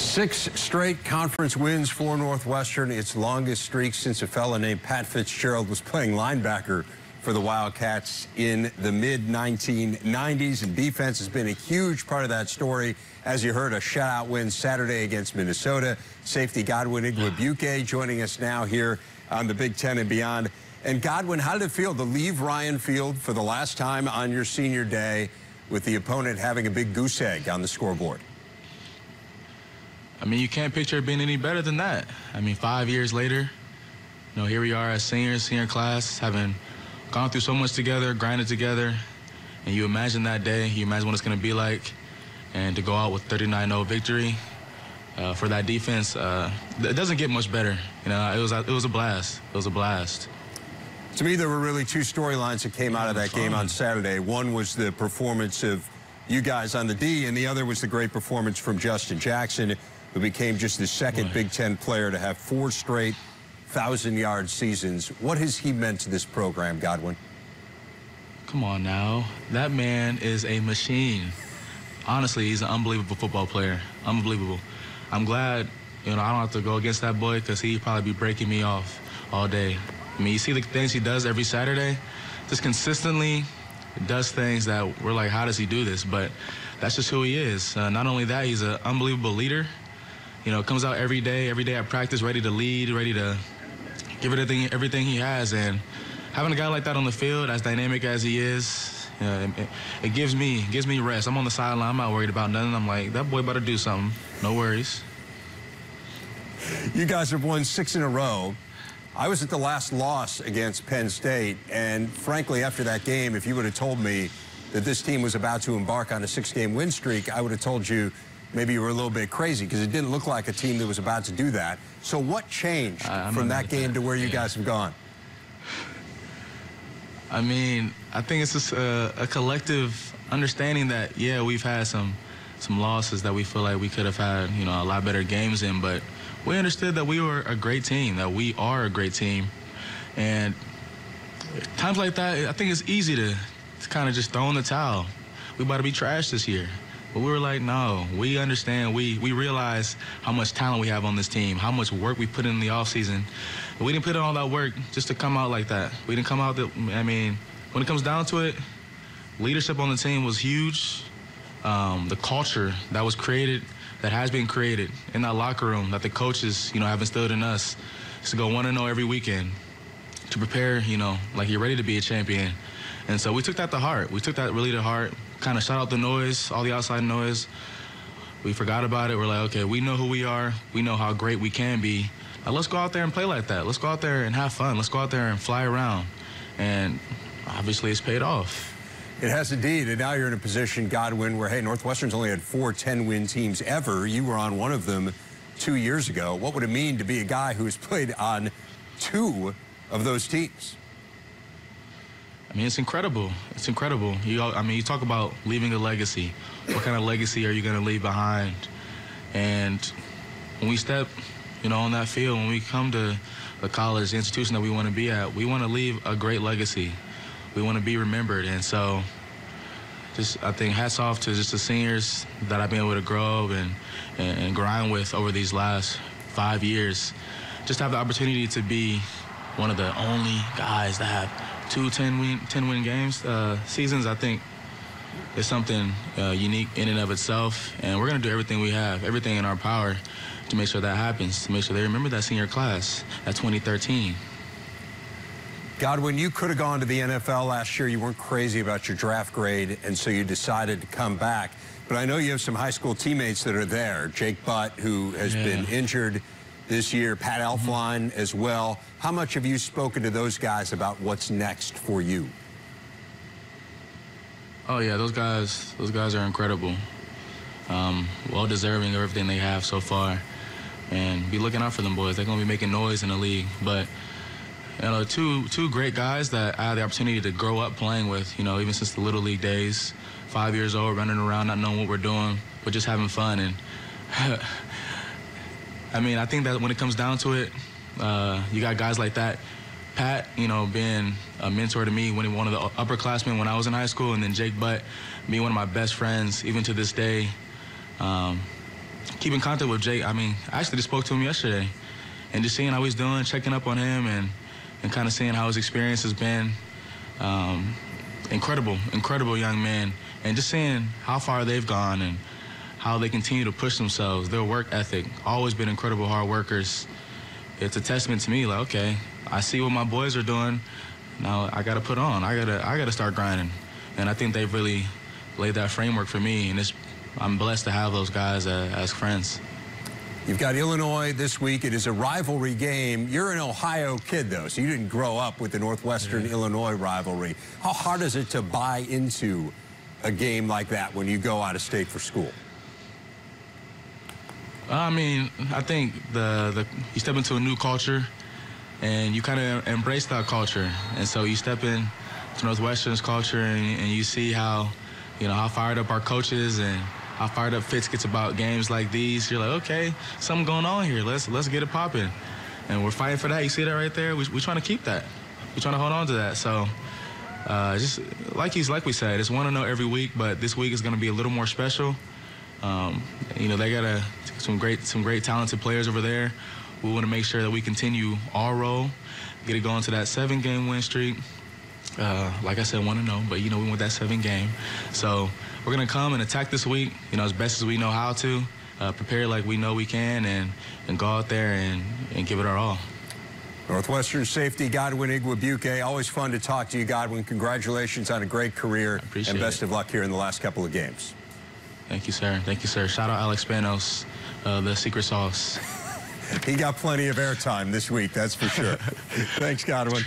6 straight conference wins for Northwestern, its longest streak since a fella named Pat Fitzgerald was playing linebacker for the Wildcats in the mid-1990s, and defense has been a huge part of that story. As you heard, a shutout win Saturday against Minnesota. Safety Godwin Igwebuike joining us now here on the Big Ten and beyond. And Godwin, how did it feel to leave Ryan Field for the last time on your senior day with the opponent having a big goose egg on the scoreboard? I mean, you can't picture it being any better than that. I mean, 5 years later, here we are as senior class, having gone through so much together, grinded together, and you imagine that day, you imagine what it's going to be like, and to go out with 39-0 victory for that defense, it doesn't get much better. It was a blast. It was a blast. To me, there were really two storylines that came out of that game on Saturday. One was the performance of you guys on the D, and the other was the great performance from Justin Jackson, who became just the second Big Ten player to have 4 straight 1,000-yard seasons. What has he meant to this program, Godwin? Come on now. That man is a machine. Honestly, he's an unbelievable football player. Unbelievable. I'm glad, I don't have to go against that boy, because he'd probably be breaking me off all day. I mean, you see the things he does every Saturday, just consistently does things that we're like, how does he do this? But that's just who he is. Not only that, he's an unbelievable leader. Comes out every day at practice, ready to lead, ready to give everything he has. And having a guy like that on the field, as dynamic as he is, it gives me rest. I'm on the sideline. I'm not worried about nothing. I'm like, that boy about to do something. No worries. You guys have won 6 in a row. I was at the last loss against Penn State, and frankly, after that game, if you would have told me that this team was about to embark on a 6-game win streak, I would have told you maybe you were a little bit crazy, because it didn't look like a team that was about to do that. So what changed from that game to where you guys have gone? I mean, I think it's just a collective understanding that, yeah, we've had some losses that we feel like we could have had, a lot better games in, but we understood that we were a great team, that we are a great team. And times like that, I think it's easy to kind of just throw in the towel. We about to be trashed this year. But we were like, no, we understand. We realize how much talent we have on this team, how much work we put in the offseason. We didn't put in all that work just to come out like that. We didn't come out when it comes down to it, leadership on the team was huge. The culture that was created, that has been created in that locker room, that the coaches, have instilled in us, is to go 1-0 every weekend, to prepare, like you're ready to be a champion. And so we took that to heart. We took that really to heart. Kind of shut out the noise, all the outside noise. We forgot about it. We're like, okay, we know who we are. We know how great we can be. Now let's go out there and play like that. Let's go out there and have fun. Let's go out there and fly around. And obviously it's paid off. It has indeed. And now you're in a position, Godwin, where, hey, Northwestern's only had 4 10-win teams ever. You were on one of them 2 years ago. What would it mean to be a guy who's played on 2 of those teams? I mean, it's incredible. It's incredible. You talk about leaving a legacy. What kind of legacy are you going to leave behind? And when we step, on that field, when we come to the college, the institution that we want to be at, we want to leave a great legacy. We want to be remembered. And so I think hats off to just the seniors that I've been able to grow up and grind with over these last 5 years. Just have the opportunity to be one of the only guys that have 2 10-win games seasons, I think, is something unique in and of itself. And we're going to do everything we have, everything in our power, to make sure that happens, to make sure they remember that senior class, that 2013. Godwin, you could have gone to the NFL last year. You weren't crazy about your draft grade, and so you decided to come back. But I know you have some high school teammates that are there. Jake Butt, who has been injured this year, Pat Elflein as well. How much have you spoken to those guys about what's next for you? Oh yeah, those guys are incredible. Well deserving of everything they have so far, and be looking out for them boys. They're gonna be making noise in the league. But two great guys that I had the opportunity to grow up playing with. Even since the Little League days, 5 years old, running around, not knowing what we're doing, but just having fun. And I think that when it comes down to it, you got guys like that. Pat, being a mentor to me, one of the upperclassmen when I was in high school, and then Jake Butt being one of my best friends, even to this day. keep in contact with Jake. I mean, I actually just spoke to him yesterday, and just seeing how he's doing, checking up on him, and kind of seeing how his experience has been. Incredible young man, and just seeing how far they've gone and how they continue to push themselves. Their work ethic, always been incredible hard workers. It's a testament to me, like, okay, I see what my boys are doing. Now I got to put on. I gotta start grinding. And I think they've really laid that framework for me, and I'm blessed to have those guys as friends. You've got Illinois this week. It is a rivalry game. You're an Ohio kid, though, so you didn't grow up with the Northwestern-Illinois rivalry. How hard is it to buy into a game like that when you go out of state for school? I mean, I think you step into a new culture, and you kind of embrace that culture. And so you step in to Northwestern's culture, and you see how, how fired up our coaches and how fired up Fitz gets about games like these. You're like, okay, something going on here. Let's get it popping. And we're fighting for that. You see that right there? We're trying to keep that. We're trying to hold on to that. So just like we said, it's 1-0 every week, but this week is going to be a little more special. They got some great talented players over there. We want to make sure that we continue our role, get it going to that 7-game win streak. Like I said, 1-0, but we want that 7 game. So we're gonna come and attack this week, as best as we know how to, prepare like we know we can, and go out there and give it our all. Northwestern safety Godwin Igwebuike, always fun to talk to you, Godwin. Congratulations on a great career, and best of luck here in the last couple of games. Thank you, sir. Thank you, sir. Shout out Alex Spanos, the secret sauce. He got plenty of airtime this week, that's for sure. Thanks, Godwin.